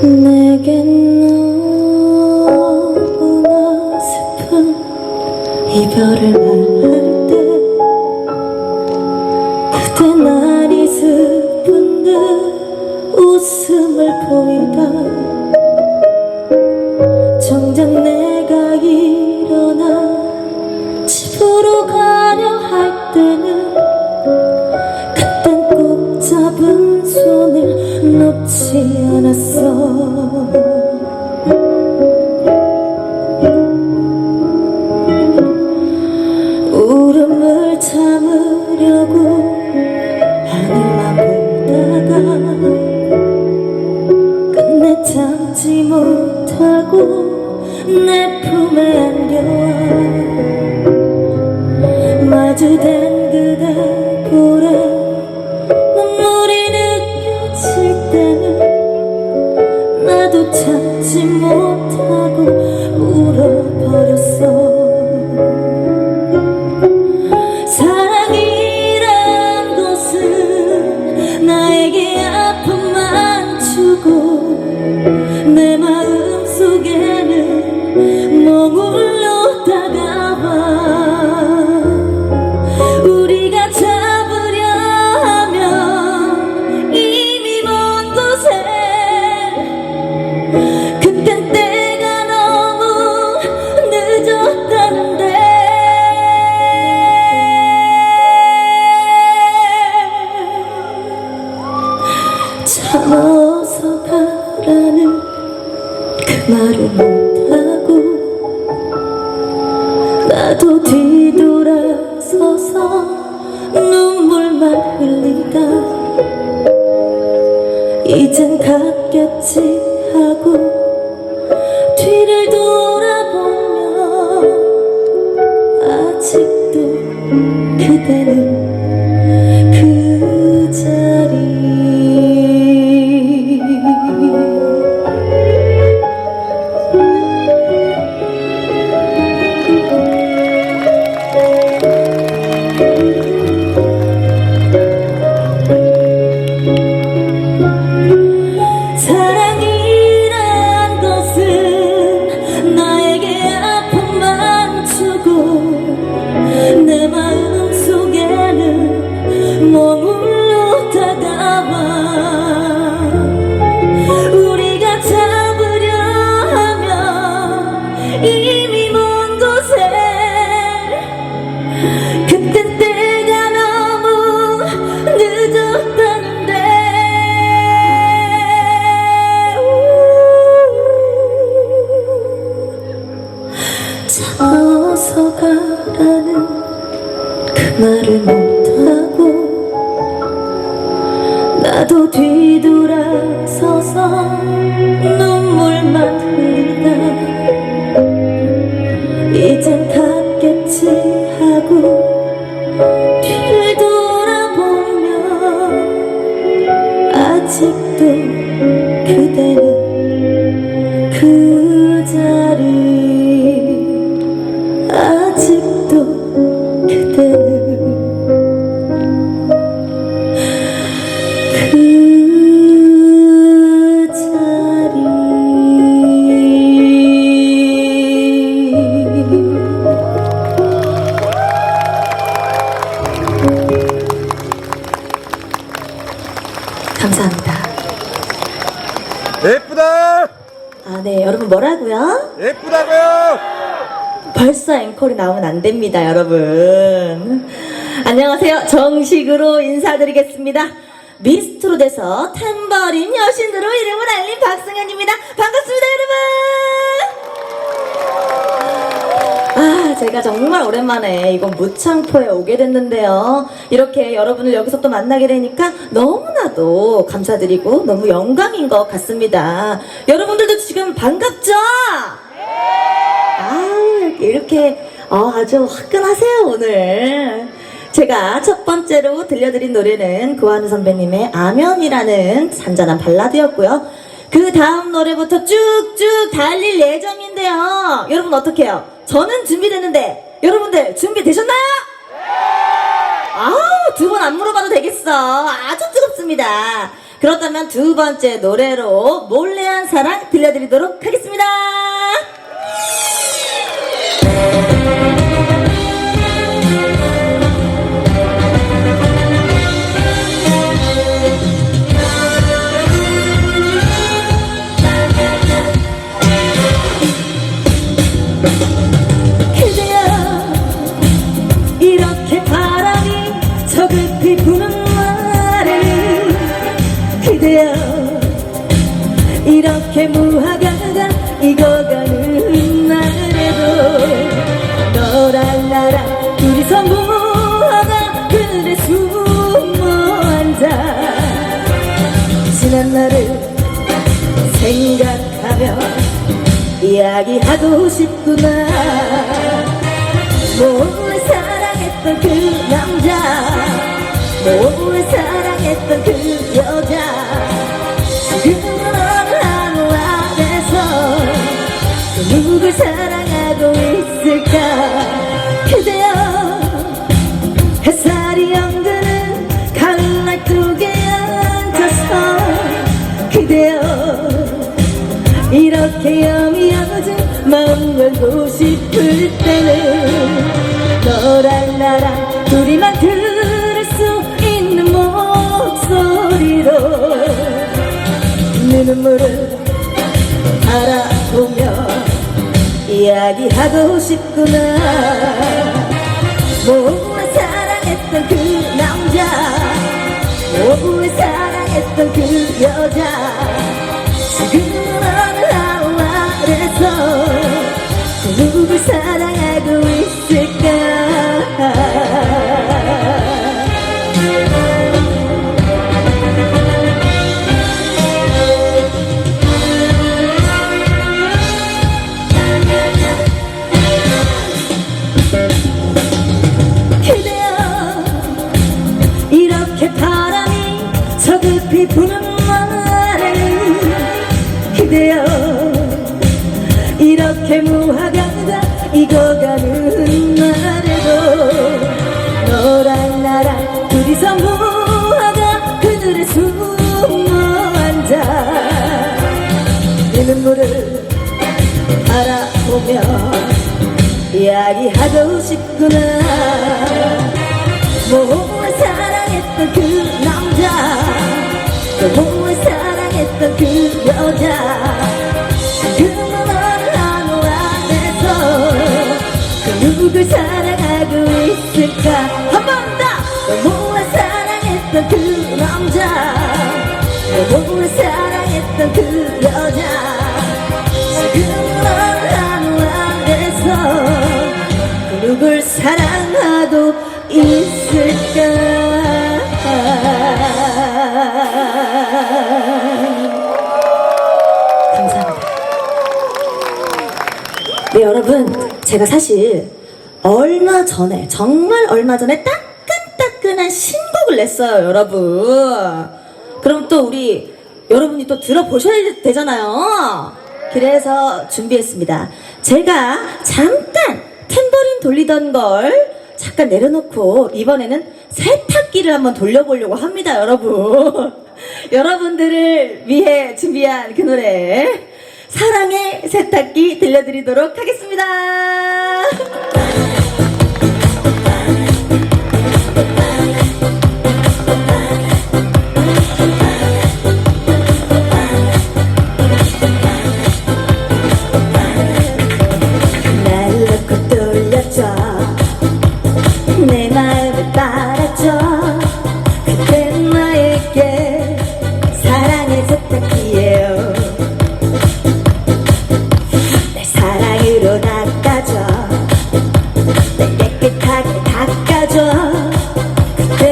내겐 너무나 슬픈 이별을 말할 때 그대 날이 슬픈 듯 웃음을 보이다 정작 내가 일어나 집으로 가려 할 때는 그땐 꼭 잡은 손을 놓지 않았어. 울음을 참으려고 하늘만 보다가 끝내 참지 못하고 내 품에 안겨와 마주된 그대 볼에 눈물이 느껴질 때는 나도 참지 못하고 울어버렸어. 사랑이란 것은 나에게 아픔만 주고 내 마음 속에는 머물러 다가와 우리가 잡으려 하면 이미 먼 곳에 그땐 때가 너무 늦었다는데 참아서 가라는 그 말을 못하고 나도 뒤돌아서서 눈물만 흘리다 이젠 갔겠지 하고 뒤를 돌아보면 아직도 그대는 그 자리 사랑이란 것은 나에게 아픔만 주고 내 마음 속에는 머물러 다가와 우리가 잡으려 하면 이미 먼 곳에 그땐 때가 너무 늦었다는데 참아서 가라는 그 말을 못하고 나도 뒤돌아서서 눈물만 흘리다 이젠 갔겠지 하고 뒤를 돌아보면 아직도 그대는 그 자리 아직도 그대는 그 자리 감사합니다. 예쁘다! 아, 네, 여러분 뭐라고요? 예쁘다고요! 벌써 앵콜이 나오면 안 됩니다, 여러분. 안녕하세요. 정식으로 인사드리겠습니다. 미스트롯에서 탬버린 여신으로 이름을 알린 박승현입니다. 반갑습니다, 여러분. 아, 제가 정말 오랜만에 이건 무창포에 오게 됐는데요. 이렇게 여러분을 여기서 또 만나게 되니까 너무나도 감사드리고 너무 영광인 것 같습니다. 여러분들도 지금 반갑죠? 이렇게 아주 화끈하세요 오늘. 제가 첫 번째로 들려드린 노래는 고한우 선배님의 아면이라는 잔잔한 발라드였고요. 그 다음 노래부터 쭉쭉 달릴 예정인데요. 여러분 어떻게 해요? 저는 준비됐는데 여러분들 준비되셨나요? 아우, 두 번 안 물어봐도 되겠어. 아주 뜨겁습니다. 그렇다면 두 번째 노래로 몰래한 사랑 들려드리도록 하겠습니다. 그대여 이렇게 바람이 저급히 부는 날에는 그대여 이렇게 무화과가 익어가는 날에도 너랑 나랑 둘이서 무화과 그늘에 숨어 앉아 지난 날을 생각하며 이야기하고 싶구나. 몰래 사랑했던 그 남자, 몰래 사랑했던 그 여자, 지금은 어느 하늘 아래서 또 누굴 사랑하고 있을까. 그대여 햇살이 영드는 가을 날뚝에 앉아서 그대여 이렇게 여미어진 마음 열고 싶을 때는 너랑 나랑 둘이만 들을 수 있는 목소리로 네 눈물을 바라보며 이야기하고 싶구나. 몰래 사랑했던 그 남자, 몰래 사랑했던 그 여자, 지금은 어느 하늘 아래서 그 누굴 사랑하고 있을까. 그대여 이렇게 바람이 저급히 부는 날에는 그대여 이렇게 무화과가 익어가는 날에도 너랑 나랑 둘이서 무화과 그늘에 숨어 앉아 네 눈물을 바라보며 이야기하고 싶구나. 몰래 사랑했던 그 남자, 또 몰래 사랑했던 그 여자, 지금은 어느 하늘 아래서 그 누굴 사랑하고 있을까. 한 번 더! 몰래 사랑했던 그 남자, 몰래 사랑했던 그 여자, 지금은 어느 하늘 아래서 그 누굴 사랑하고 있을까. 감사합니다. 네, 여러분, 제가 사실 얼마 전에, 정말 얼마 전에 따끈따끈한 신곡을 냈어요, 여러분. 그럼 또 우리 여러분이 또 들어보셔야 되잖아요. 그래서 준비했습니다. 제가 잠깐 탬버린 돌리던 걸 잠깐 내려놓고 이번에는 세탁기를 한번 돌려보려고 합니다, 여러분. 여러분들을 위해 준비한 그 노래 사랑의 세탁기 들려드리도록 하겠습니다. 날 놓고 돌려줘 내 마음을 빨아줘 그땐 나에게 사랑의 세탁기예요. 날 사랑으로 닦아줘 날 깨끗하게 닦아줘 그땐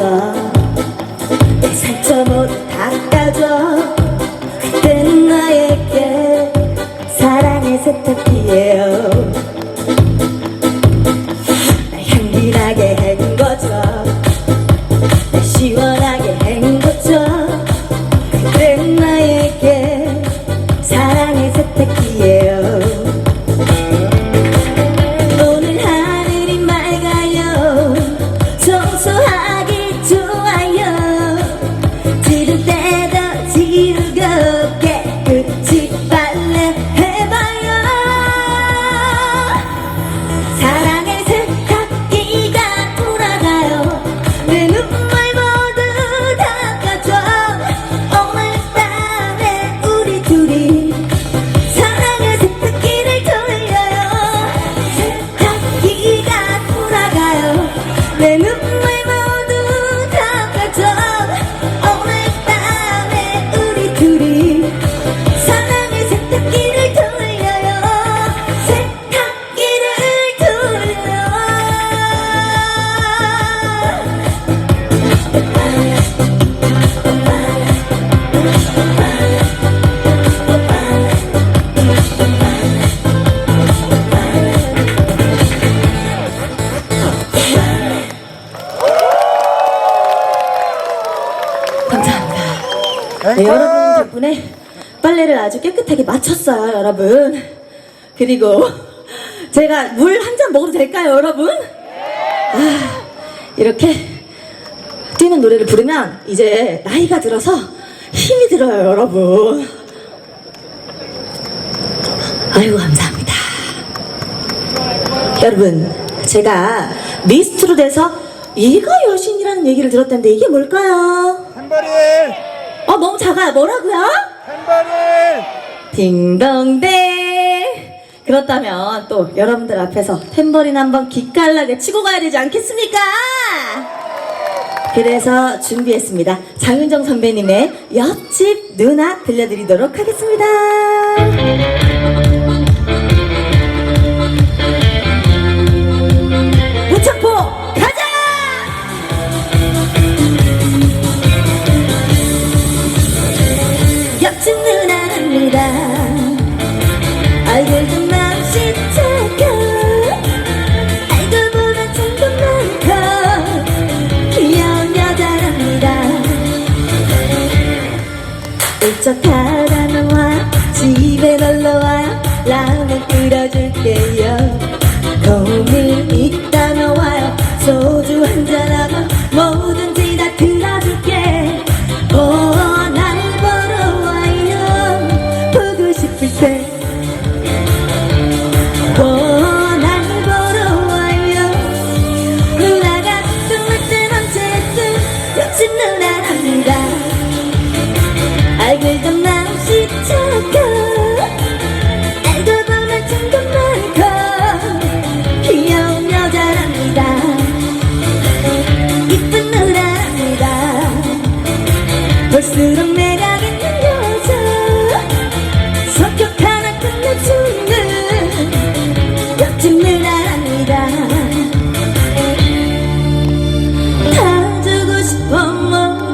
안아줘 내 상처 모두 닦아줘 그땐 나에게 사랑의 세탁기예요 날 향기나게 헹궈줘 날 시원하게 헹궈줘 그땐 나에게 사랑의 세탁기예요 오늘 하늘이 맑아요 청소하기 좋아요 지를 때도 즐겁게 깨끗이 빨래해봐요 사랑의 세탁기가 돌아가요 내 눈물 모두 닦아줘 오늘 밤에 우리 둘이 사랑의 세탁기를 돌려요 세탁기가 돌아가요 내 눈물 모두 닦아줘 오늘 밤에 우리 둘이 사랑의 세탁기를 돌려요 세탁기를 돌려요 감사합니다. 네, 여러분 덕분에 빨래를 아주 깨끗하게 마쳤어요, 여러분. 그리고 제가 물 한 잔 먹어도 될까요, 여러분? 아, 이렇게 뛰는 노래를 부르면 이제 나이가 들어서 힘이 들어요, 여러분. 아이고, 감사합니다. 여러분, 제가 미스트로 돼서 얘가 여신이라는 얘기를 들었던데 이게 뭘까요? 탬버린! 너무 작아요. 뭐라고요? 탬버린! 딩동댕. 그렇다면 또 여러분들 앞에서 탬버린 한번 기깔나게 치고 가야 되지 않겠습니까? 그래서 준비했습니다. 장윤정 선배님의 옆집 누나 들려드리도록 하겠습니다. 무척포 가자! 옆집 누나랍니다 얼굴도 맘씨 착하 알고 보면 참도 많고 귀여운 여자랍니다 울적하다 나와 집에 놀러와요 라면 끓여줄게요 고민 있다면 와요 소주 한잔하고 뭐든지 다 들어줄게 날 보러 와요 보고 싶을 때 날 보러 와요 누나가 정말 땐 언제든 옆집 누나랍니다 얼굴도 맘씨 착하 알고 보면 참도 많고 귀여운 여자랍니다 이쁜 누나랍니다 볼수록 매력 있는 여자 성격 하나 끝내주는 옆집 누나랍니다 다 주고 싶어 뭐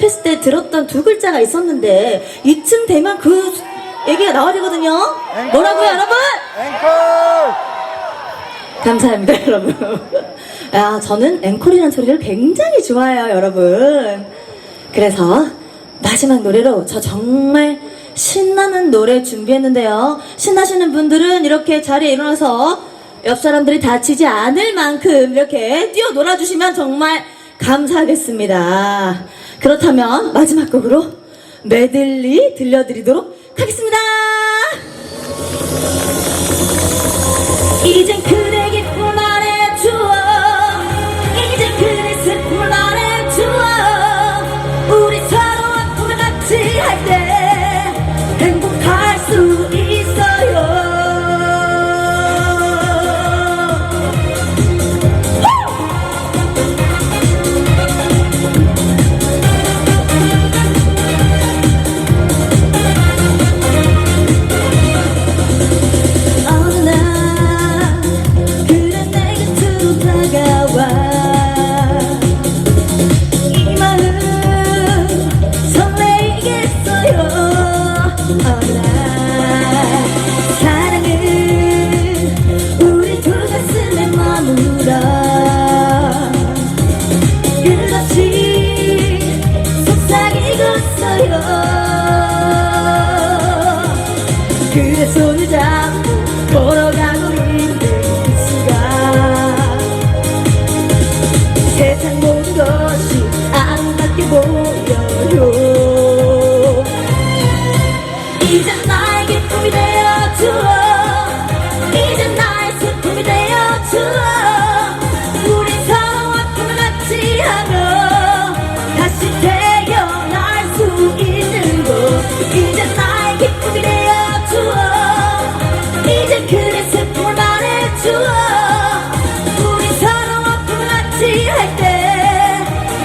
언급했을 때 들었던 두 글자가 있었는데 이쯤 되면 그 얘기가 나와야 되거든요. 뭐라고요, 여러분? 앵콜! 감사합니다, 여러분. 아, 저는 앵콜이라는 소리를 굉장히 좋아해요, 여러분. 그래서 마지막 노래로 저 정말 신나는 노래 준비했는데요. 신나시는 분들은 이렇게 자리에 일어나서 옆 사람들이 다치지 않을 만큼 이렇게 뛰어 놀아주시면 정말 감사하겠습니다. 그렇다면 마지막 곡으로 메들리 들려드리도록 하겠습니다. 이젠 그대에게 말해주어, 이젠 그대 슬픔을 말해주어. 우리 서로 아픔을 같이 할 때 행복할 수 있어요. 어느 날 그래 내 곁으로 다가와 이 마음 설레이겠어요. 어느 날 사랑은 우리 둘 가슴에 머물러 끝없이 속삭이겠어요. 그대 손을 잡고 걸어가고 있는 그 시간 세상 모든 것이 아름답게 보여요. 이젠 나에게 꿈이 되어주어, 이젠 나의 슬픔이 되어주어. 우리 서로 아픔을 같이 하며 다시 태어날 수 있는 곳. 이젠 나의 기쁨이 되어주어, 이젠 그대 슬픔을 말해주어. 우리 서로 아픔을 같이 할 때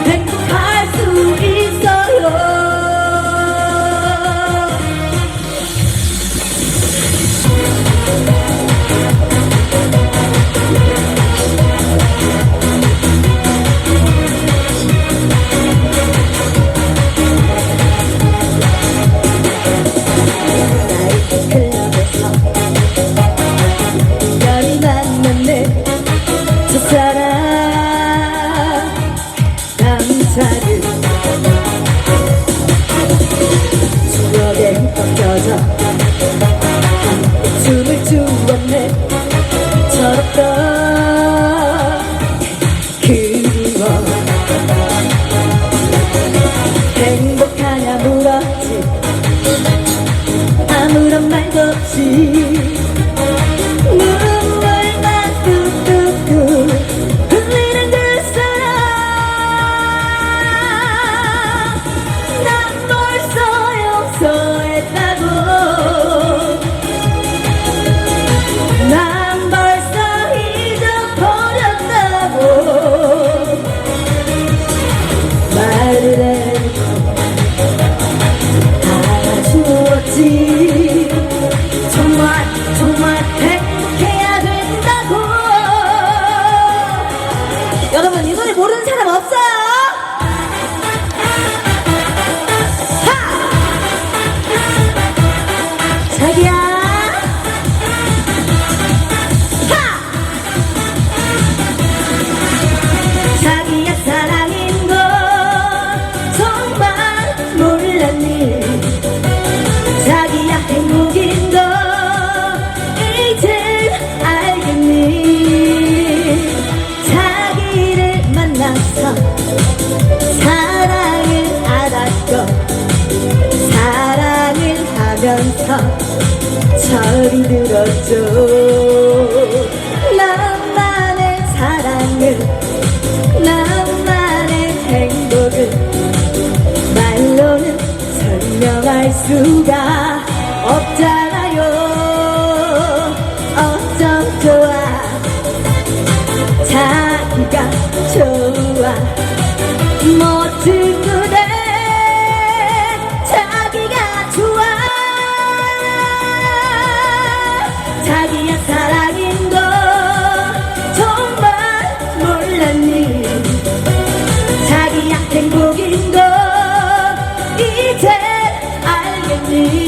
행복할 수 있어요. 나이트 클럽에서 우연히 만났네. 저 사람 남자를 추억에 흠뻑 젖어 함께 춤을 추었네. 철없던 그리워 행복하냐 물었지. 아무런 말도 없이 눈물만 뚝뚝뚝 흘리는 그 사람. 난 벌써 용서했다고, 난 벌써 잊어버렸다고 말을 해놓고 알아주었지. 정말 정말 행복해야 된다고. 여러분 이 노래 모르는 사람 없어요? 하! 자기야 하! 자기야 사랑인 걸 정말 몰랐니. 자기야 행복인 걸 이젠 알겠니. 자기를 만나서 사랑을 알았고 사랑을 하면서 철이 들었죠. 나만의 사랑을, 나만의 행복을 말로는 설명할 수가 없잖아요. 어쩜 좋아, 자기가 좋아. 멋진 그대 자기가 좋아. 자기야 사랑인 거 정말 몰랐니. 자기야 행복인 거 하니